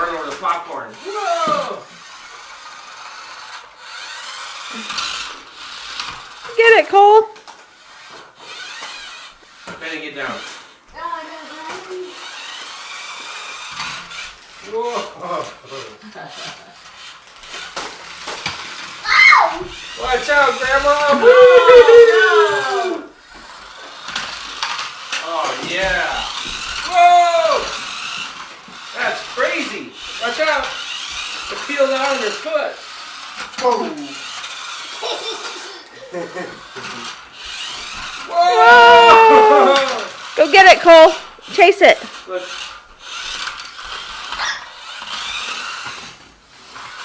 popcorn over the popcorn. Whoa! Get it, Cole. Benny, get down. Whoa! Watch out, Grandma! Oh, no. Oh yeah! Whoa! That's crazy! Watch out! It peeled out on your foot. Whoa! Go get it, Cole. Chase it. Look.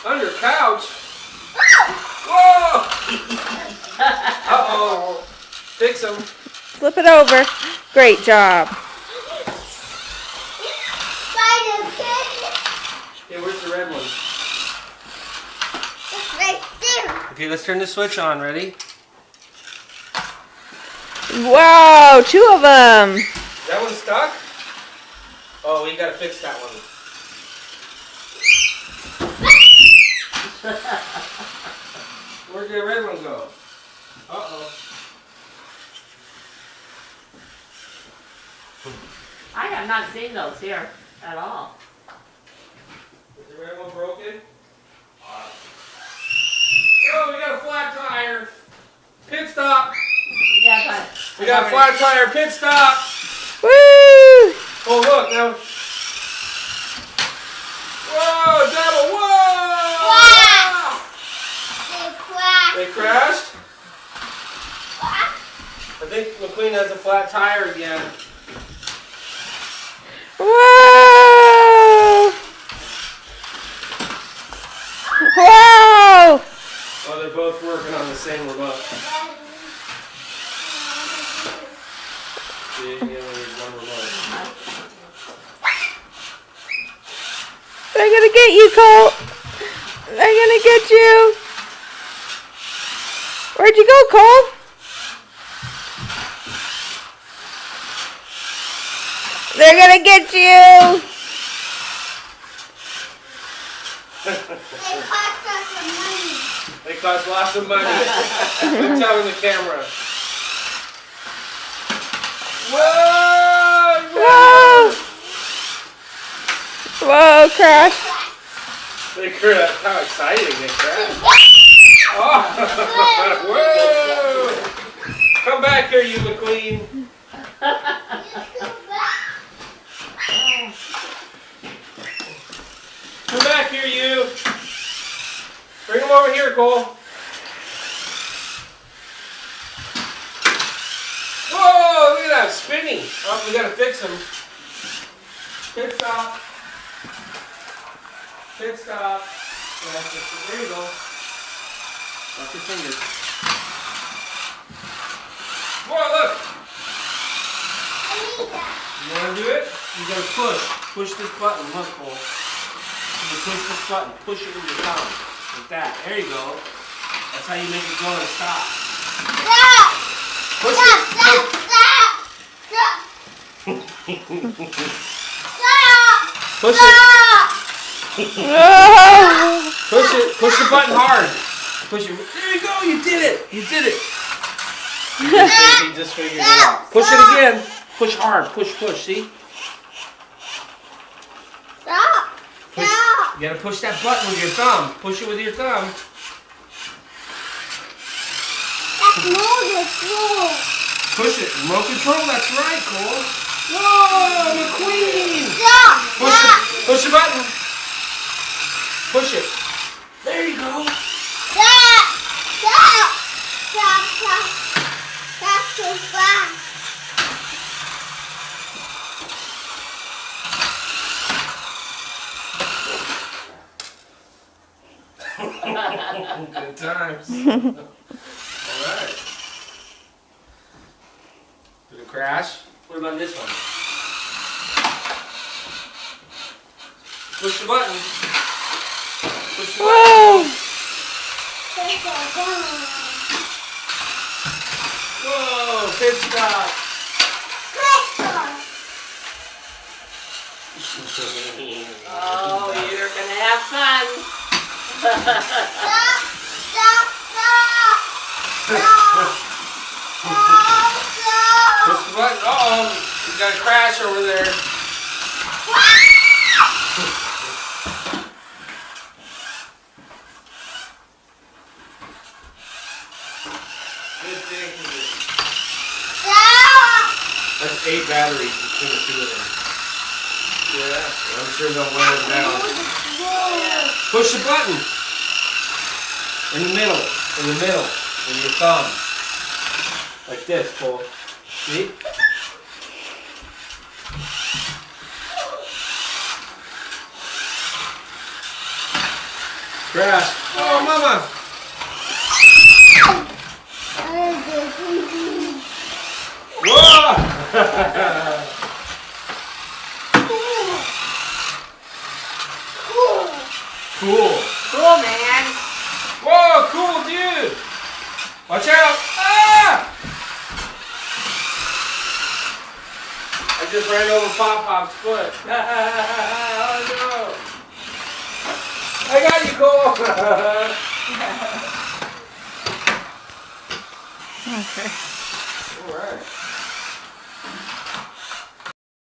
Under couch. Whoa! Uh-oh. Fix him. Flip it over. Great job. Okay, where's the red one? It's right there. Okay, let's turn the switch on. Ready? Wow, 2 of them. Is that one stuck? Oh, we gotta fix that one. Where'd the red one go? Uh-oh. I have not seen those here at all. Is the red one broken? Oh, we got a flat tire. Pit stop. Yeah, but We got a flat tire. Pit stop. Woo! Oh, look now. Whoa, double. Whoa! They crashed? I think McQueen has a flat tire again. Whoa! Whoa! Oh, they're both working on the same remote. See, you only need one remote. They're gonna get you, Colt. They're gonna get you. Where'd you go, Cole? They're gonna get you. They cost lots of money. I'm telling the camera. Whoa! Whoa! Whoa, crash. They crashed. How exciting they crashed. Oh! Whoa! Come back here, you McQueen. Come back here, you. Bring them over here, Cole. Whoa, look at that, spinning. Oh, we gotta fix them. Pit stop. Pit stop. There you go. Watch your fingers. Whoa, look. You wanna do it? You gotta push. Push this button, look, Cole. You push this button, push it with your thumb. Like that. There you go. That's how you make it go and stop. Stop! Push Stop! it. Stop! Push Stop! it. Whoa! Push it. Push the button hard. Push it. There you go. You did it. You did it. You just figured it out. Push it again. Push hard. Push, push. See? Stop! Push. Stop! You gotta push that button with your thumb. Push it with your thumb. That's remote control. Push it. Remote control. That's right, Cole. Whoa, McQueen. Stop! Push Stop! it. Push the button. Push it. There you go. Stop! Stop! Stop! Stop! Stop too fast. Good times. Alright. Did it crash? What about this one? Push the button. Push the button. Whoa! Whoa, pit stop. Oh, you're gonna have fun. Stop! Stop! Push the button. Uh-oh. You got a crash over there. Good thing. That's 8 batteries between the two of them. Yeah. I'm sure they'll wear them down. Push the button. In the middle. In the middle. With your thumb. Like this, Cole. See? Crash. Oh, mama. Whoa! Cool. Cool, man. Whoa, cool, dude. Watch out. Ah! I just ran over Pop-Pop's foot. Oh, no. I got you, Cole. Okay. All right.